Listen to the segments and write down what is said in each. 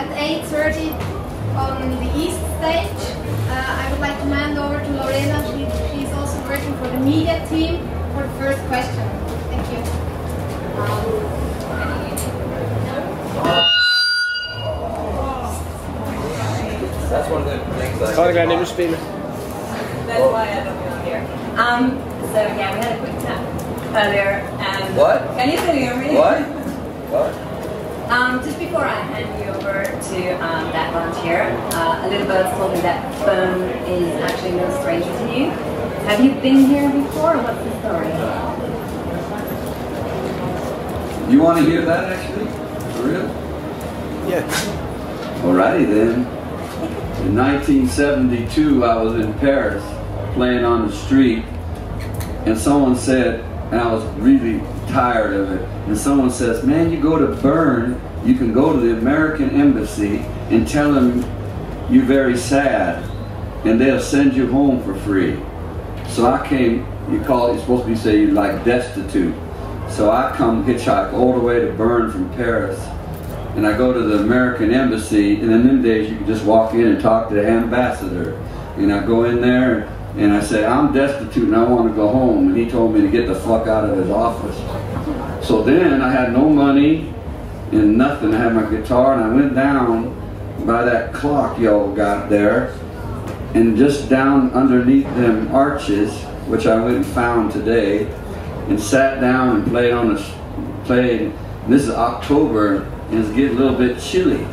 at 8:30 on the East Stage. I would like to hand over to Lorena. She's also working for the media team for the first question. Thank you. That's one of the things That's why I don't belong here. So yeah, we had a quick chat earlier. And what? Can you still hear me? What? What? Just before I hand you over to that volunteer, a little bird told me that Bern is actually no stranger to you. Have you been here before, or what's the story? You want to hear that actually? For real? Yeah. Alrighty then. In 1972, I was in Paris playing on the street, and someone said, and I was really tired of it, and someone says, man, you go to Bern, you can go to the American Embassy and tell them you're very sad, and they'll send you home for free. So I came, you're supposed to be say you're like destitute. So I come hitchhike all the way to Bern from Paris, and I go to the American Embassy, and in them days you could just walk in and talk to the ambassador. And I go in there and I say, I'm destitute and I want to go home. And he told me to get the fuck out of his office. So then I had no money and nothing. I had my guitar and I went down by that clock y'all got there, and just down underneath them arches, which I went and found today, and sat down and played on the, and this is October, and it's getting a little bit chilly.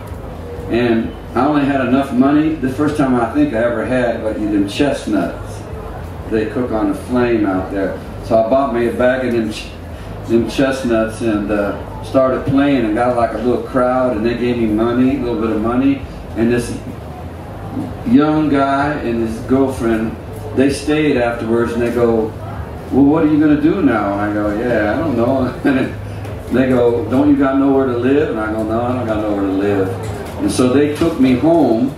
And I only had enough money, the first time I think I ever had, like them chestnuts. They cook on the flame out there. So I bought me a bag of them chestnuts and started playing and got like a little crowd, and they gave me money, a little bit of money. And this young guy and his girlfriend, they stayed afterwards and they go, well, what are you going to do now? And I go, yeah, I don't know. And they go, don't you got nowhere to live? And I go, no, I don't got nowhere to live. And so they took me home,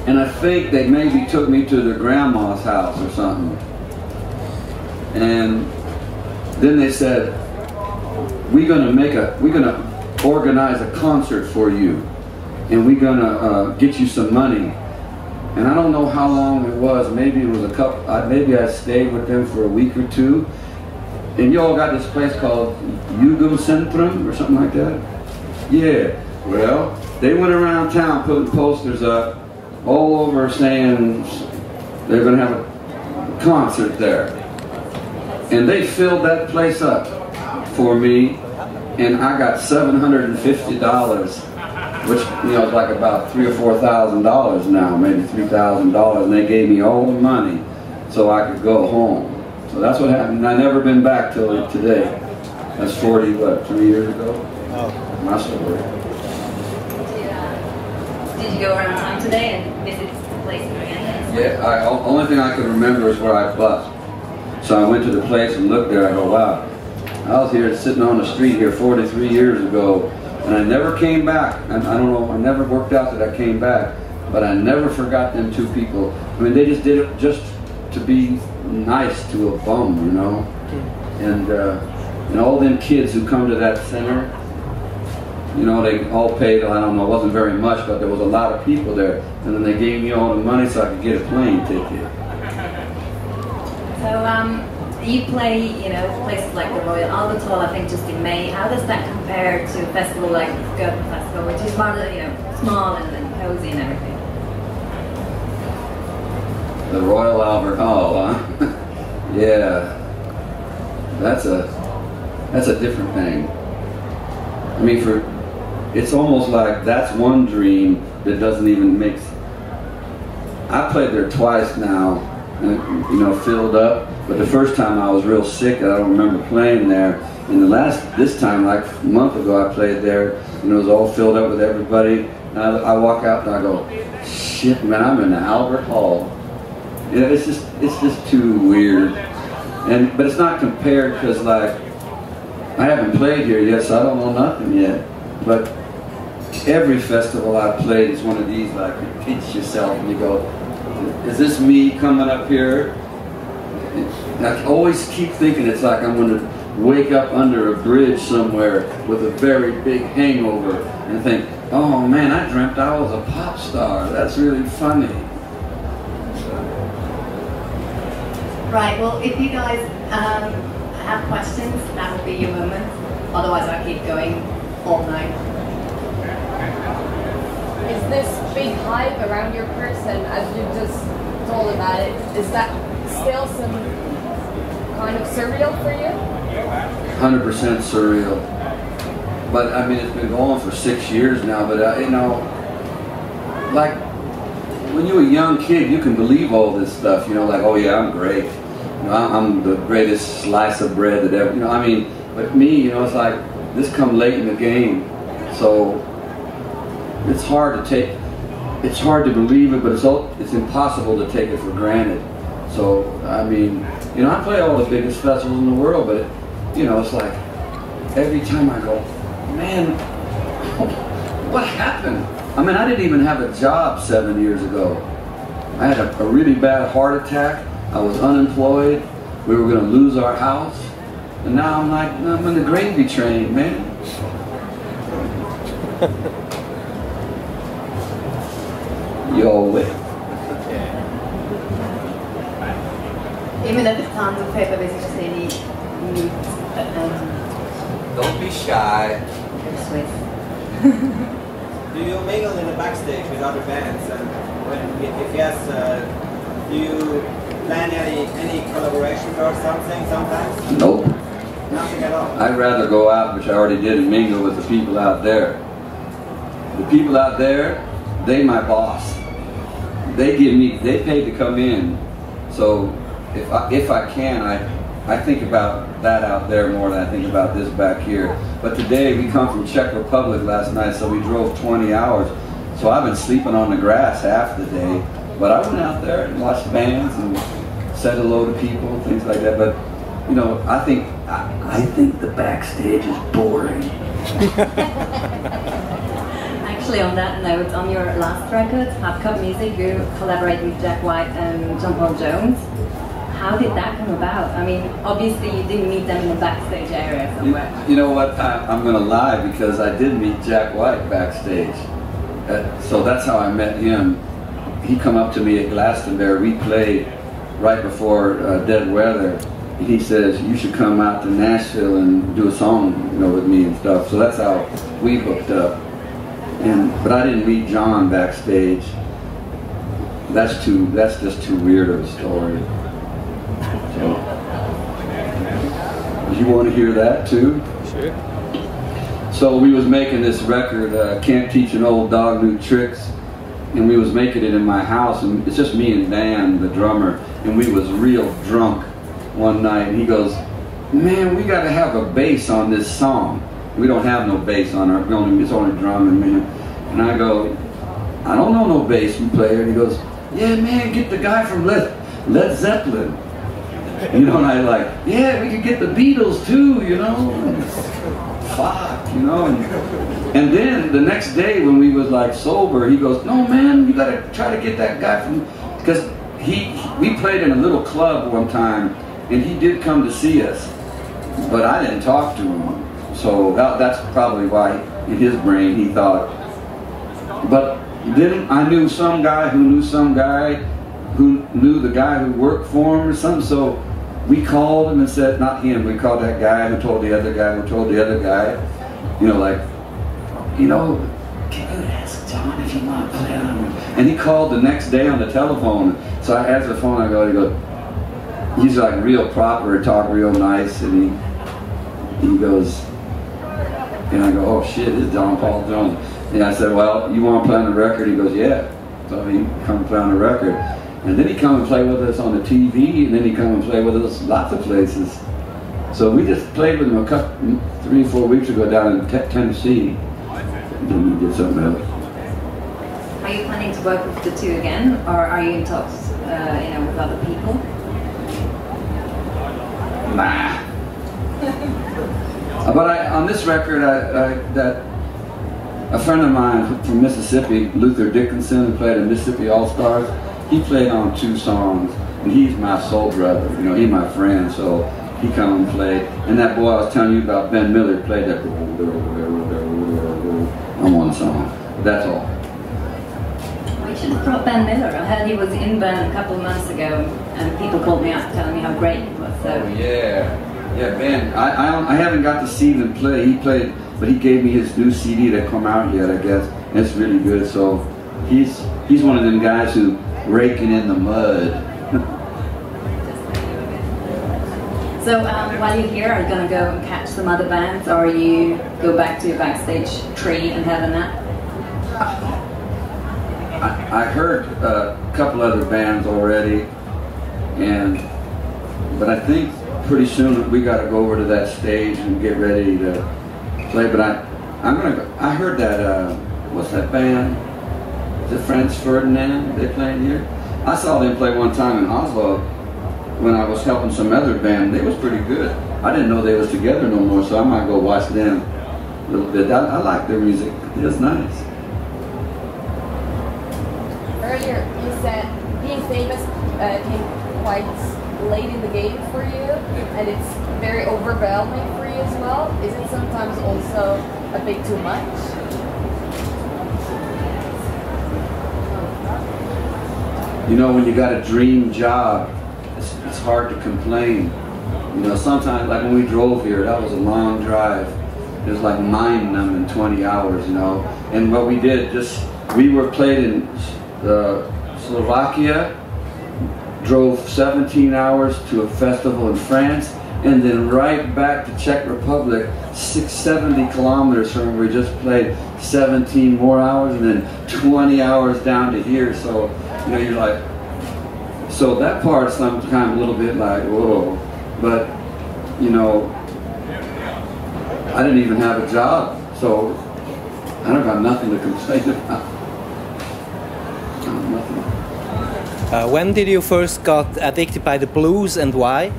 and I think they maybe took me to their grandma's house or something. And then they said, we're gonna organize a concert for you, and we're gonna get you some money. And I don't know how long it was. Maybe it was a couple. Maybe I stayed with them for a week or two. And y'all got this place called Jugendcentrum or something like that. Yeah. Well, they went around town putting posters up all over saying they're going to have a concert there. And they filled that place up for me, and I got $750, which, you know, is like about $3,000 or $4,000 now, maybe $3,000, and they gave me all the money so I could go home. So that's what happened. I've never been back till today. That's 3 years ago? Oh. My story. Did you go around town today and visit the places again? Yeah, only thing I can remember is where I bussed. So I went to the place and looked there. I go, wow. I was here sitting on the street here 43 years ago, and I never came back. I don't know, I never worked out that I came back, but I never forgot them two people. I mean, they just did it just to be nice to a bum, you know. And all them kids who come to that center, you know, they all paid, I don't know, it wasn't very much, but there was a lot of people there. And then they gave me all the money so I could get a plane ticket. So, you play, you know, places like the Royal Albert Hall, I think, just in May. How does that compare to a festival like Gurtenfestival, which is rather, you know, small and cozy and everything? The Royal Albert Hall, huh? Yeah. That's a different thing. I mean, it's almost like that's one dream that doesn't even make sense. I played there twice now, you know, filled up, but the first time I was real sick, I don't remember playing there. And this time, like a month ago, I played there, and it was all filled up with everybody. And I walk out and I go, shit, man, I'm in the Albert Hall. You know, it's just too weird. But it's not compared because, like, I haven't played here yet, so I don't know nothing yet. But every festival I've played is one of these, like, you pinch yourself and you go, is this me coming up here? And I always keep thinking it's like I'm going to wake up under a bridge somewhere with a very big hangover and think, oh man, I dreamt I was a pop star. That's really funny. Right, well, if you guys have questions, that would be your moment. Otherwise, I'll keep going all night. Is this big hype around your person, as you just told about it, is that still some kind of surreal for you? 100% surreal. But I mean, it's been going for 6 years now, but you know, like, when you're a young kid, you can believe all this stuff, you know, like, oh yeah, I'm great. You know, I'm the greatest slice of bread that ever, you know, I mean, but me, you know, it's like, this come late in the game, so it's hard to take, it's hard to believe it, but it's impossible to take it for granted. So, I mean, you know, I play all the biggest festivals in the world, but, you know, it's like, every time I go, man, what happened? I mean, I didn't even have a job 7 years ago. I had a really bad heart attack. I was unemployed. We were going to lose our house. And now I'm like, I'm in the gravy train, man. You all wait. Even though the tons of paper, there's just any neat. Don't be shy. Swiss. Do you mingle in the backstage with other bands? And if yes, do you plan any collaborations or something sometimes? Nope. Nothing at all? I'd rather go out, which I already did, and mingle with the people out there. The people out there, they my boss. They give me, they pay to come in. So if I can, I think about that out there more than I think about this back here. But today, we come from Czech Republic last night, so we drove 20 hours. So I've been sleeping on the grass half the day. But I went out there and watched bands and said hello to people, things like that. But, you know, I think the backstage is boring. Actually, on that note, on your last record, Hard Cup Music, you collaborated with Jack White and John Paul Jones. How did that come about? I mean, obviously you didn't meet them in the backstage area somewhere. You know what? I'm going to lie, because I did meet Jack White backstage. So that's how I met him. He come up to me at Glastonbury. We played right before Dead Weather. And he says, you should come out to Nashville and do a song, you know, with me and stuff. So that's how we hooked up. But I didn't meet John backstage. That's just too weird of a story. So, you want to hear that too? Sure. So we was making this record, Can't Teach an Old Dog New Tricks, and we was making it in my house, and it's just me and Dan, the drummer, and we was real drunk one night, and he goes, man, we got to have a bass on this song. We don't have no bass on our, it's only drum and me. And I go, I don't know no bass player. And he goes, yeah, man, get the guy from Led Zeppelin. You know, and I like, yeah, we could get the Beatles too, you know. Fuck, you know. And then the next day when we was like sober, he goes, no, man, you gotta try to get that guy from, because we played in a little club one time, and he did come to see us, but I didn't talk to him. So that's probably why in his brain he thought. But then I knew some guy who knew some guy who knew the guy who worked for him or something. So we called him and said, not him, we called that guy who told the other guy who told the other guy, you know, like, you know, can you ask John if you want to play on him? And he called the next day on the telephone. So I answered the phone, I go, he's like real proper, talk real nice, and he goes, and I go, oh shit, this is John Paul Jones. And I said, well, you want to play on the record? He goes, yeah. So he come and play on the record. And then he come and play with us on the TV, and then he come and play with us lots of places. So we just played with him a couple, 3 or 4 weeks ago down in Tennessee. And then we did something else. Are you planning to work with the two again, or are you in talks, you know, with other people? Nah. But on this record, that a friend of mine from Mississippi, Luther Dickinson, who played in Mississippi All-Stars, he played on 2 songs, and he's my soul brother. You know, he's my friend, so he come and played. And that boy I was telling you about, Ben Miller, played that on one song. That's all. We should have brought Ben Miller. I heard he was in Bern a couple of months ago, and people called me up telling me how great he was. So. Oh, yeah. Yeah, Ben. I haven't got to see him play. He played, but he gave me his new CD that come out yet, I guess. And it's really good. So he's one of them guys who raking in the mud. So while you're here, are you going to go and catch some other bands, or you go back to your backstage tree and have a nap? I heard a couple other bands already, but I think pretty soon we got to go over to that stage and get ready to play. But I'm gonna go. I heard that what's that band? Is it Franz Ferdinand? They playing here? I saw them play one time in Oslo when I was helping some other band. They was pretty good. I didn't know they was together no more, so I might go watch them a little bit. I like their music. It's nice. Earlier you said being famous came quite late in the game for you, and it's very overwhelming for you as well. Is it sometimes also a bit too much? You know, when you got a dream job, it's hard to complain. You know, sometimes, like when we drove here, that was a long drive. It was like mind-numbing 20 hours, you know. And what we did, we were played in Slovakia, drove 17 hours to a festival in France, and then right back to Czech Republic, 670 kilometers from where we just played, 17 more hours, and then 20 hours down to here. So, you know, you're like, so that part's sometimes a little bit like, whoa. But, you know, I didn't even have a job, so I don't got nothing to complain about. Nothing. When did you first got addicted by the blues, and why?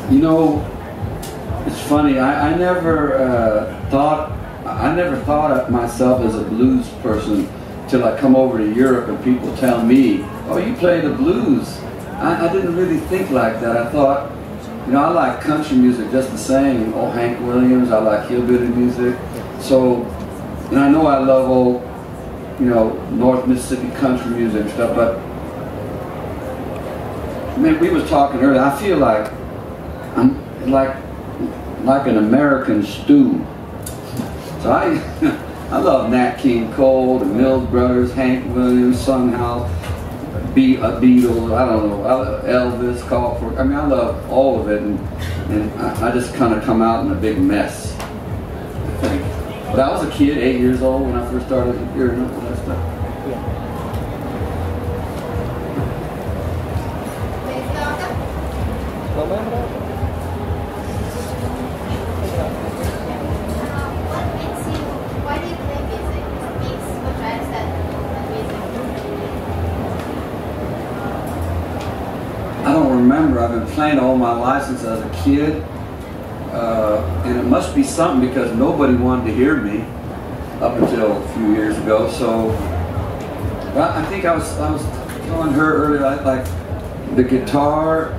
You know, it's funny. I never thought of myself as a blues person till I come over to Europe and people tell me, "Oh, you play the blues." I didn't really think like that. I thought, you know, I like country music just the same. Oh, Hank Williams. I like hillbilly music. So, and I know I love old, you know, North Mississippi country music and stuff. But man, we was talking earlier. I feel like I'm like an American stew. So I love Nat King Cole, the Mills Brothers, Hank Williams, Sunghouse, Beatles, I don't know, Elvis, Call for. I mean, I love all of it, and I just kind of come out in a big mess, I think. But I was a kid, 8 years old, when I first started hearing all that stuff. I don't remember. I've been playing all my life since I was a kid, and it must be something because nobody wanted to hear me up until a few years ago. So I think I was telling her earlier, like the guitar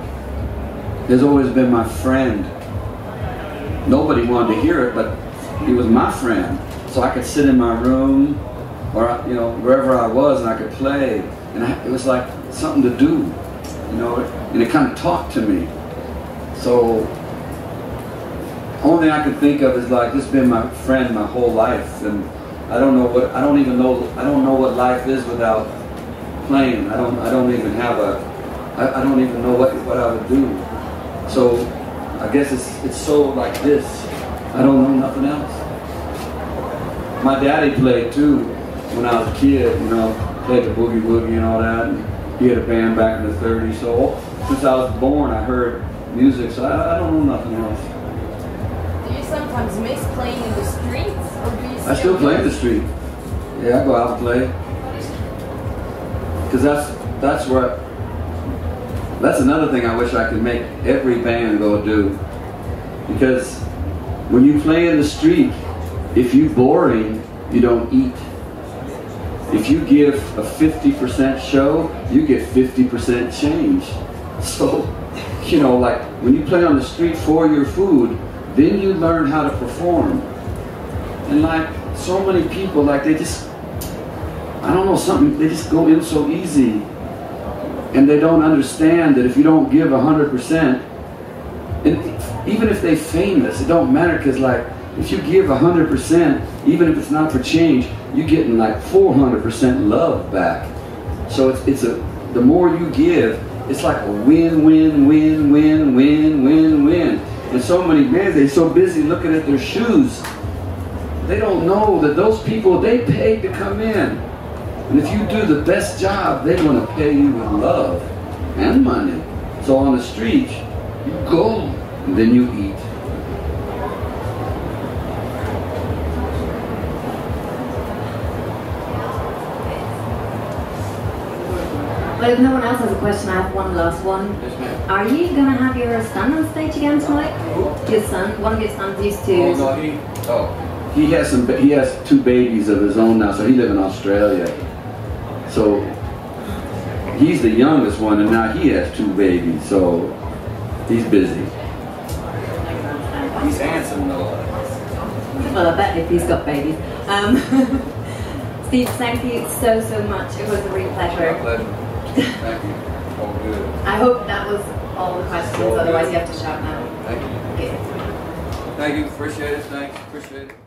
has always been my friend. Nobody wanted to hear it, but it was my friend. So I could sit in my room, or you know, wherever I was, and I could play, and it was like something to do. You know, and it kind of talked to me. So, only thing I can think of is like, this has been my friend my whole life, and I don't know what life is without playing. I don't even know what I would do. So, I guess it's so like this. I don't know nothing else. My daddy played too when I was a kid. You know, played the boogie woogie and all that. And he had a band back in the 30s, so since I was born I heard music, so I don't know nothing else. Do you sometimes miss playing in the streets, or do you I still play in the street. Yeah, I go out and play. Because that's another thing I wish I could make every band go do. Because when you play in the street, if you're boring, you don't eat. If you give a 50% show, you get 50% change. So, you know, like when you play on the street for your food, then you learn how to perform. And like so many people, like they just, I don't know, something, they just go in so easy. And they don't understand that if you don't give 100%, and even if they're famous, it don't matter, because like if you give 100%, even if it's not for change, you're getting like 400% love back. So it's the more you give, it's like a win, win, win, win, win, win, win. And so many men, they're so busy looking at their shoes, they don't know that those people, they paid to come in. And if you do the best job, they're going to pay you with love and money. So on the street, you go and then you eat. Well, if no one else has a question, I have one last one. Yes, ma'am. Are you going to have your son on stage again tonight? Your son, one of your sons used to... He has 2 babies of his own now, so he lives in Australia. So he's the youngest one, and now he has 2 babies, so he's busy. He's handsome though. Well, I bet if he's got babies. Steve, thank you so much. It was a real pleasure. My pleasure. Thank you. All good. I hope that was all the questions, otherwise you have to shout now. Thank you. Okay. Thank you. Appreciate it. Thanks. Appreciate it.